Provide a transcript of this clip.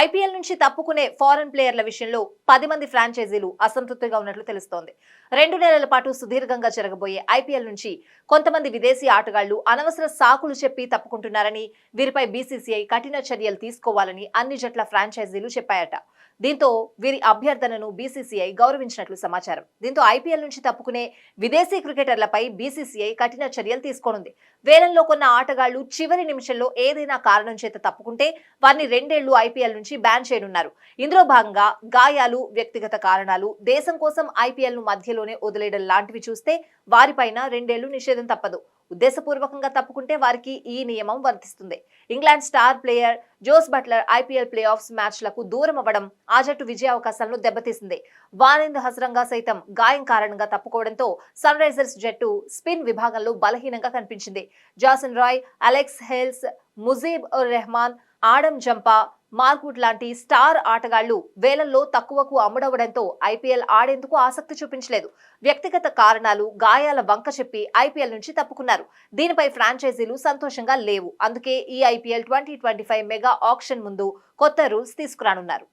IPL నుంచి తప్పుకునే foreign ప్లేయర్ల విషయంలో 10 మంది ఫ్రాంచైజీలు అసంతృప్తిగా ఉన్నట్లు తెలుస్తోంది. 2 నెలల పాటు సుదీర్ఘంగా జరగబోయే ఐపీఎల్ నుంచి కొంతమంది విదేశీ ఆటగాళ్లు అనవసర సాకులు చెప్పి తప్పుకుంటున్నారని, వీరిపై బీసీసీఐ కఠిన చర్యలు తీసుకోవాలని అన్ని జట్ల ఫ్రాంచైజీలు చెప్పాయట. దీంతో వీరి అభ్యర్థనను బీసీసీఐ గౌరవించినట్లు సమాచారం. దీంతో ఐపీఎల్ నుంచి తప్పుకునే విదేశీ క్రికెటర్లపై బీసీసీఐ కఠిన చర్యలు తీసుకోనుంది. వేలంలో కొన్న ఆటగాళ్లు చివరి నిమిషంలో ఏదైనా కారణం చేత తప్పుకుంటే వారిని 2 ఏళ్లు ఐపీఎల్ నుంచి బ్యాన్ చేయనున్నారు. ఇందులో భాగంగా గాయాలు, వ్యక్తిగత కారణాలు, దేశం కోసం ఐపీఎల్ ను మధ్యలోనే వదిలేయడం లాంటివి చూస్తే వారిపైన 2 ఏళ్లు నిషేధం తప్పదు. ఉద్దేశపూర్వకంగా తప్పుకుంటే వారికి ఈ నియమం వర్తిస్తుంది. England star player Jos Buttler IPL playoffs మ్యాచ్లకు దూరం అవ్వడం ఆ జట్టు విజయ అవకాశాలను దెబ్బతీసింది. వారేంద్ర హసరంగా సైతం గాయం కారణంగా తప్పుకోవడంతో సన్ రైజర్స్ జట్టు స్పిన్ విభాగంలో బలహీనంగా కనిపించింది. Jason Roy, Alex Hales, Mujeeb ur Rahman, Adam Zampa, Mark Wood లాంటి స్టార్ ఆటగాళ్లు వేలంలో తక్కువకు అమ్ముడవడంతో ఐపీఎల్ ఆడేందుకు ఆసక్తి చూపించలేదు. వ్యక్తిగత కారణాలు, గాయాల వంక చెప్పి ఐపీఎల్ నుంచి తప్పుకున్నారు. దీనిపై ఫ్రాంచైజీలు సంతోషంగా లేవు. అందుకే ఈ ఐపీఎల్ 2025 మెగా ఆక్షన్ ముందు కొత్త రూల్స్ తీసుకురానున్నారు.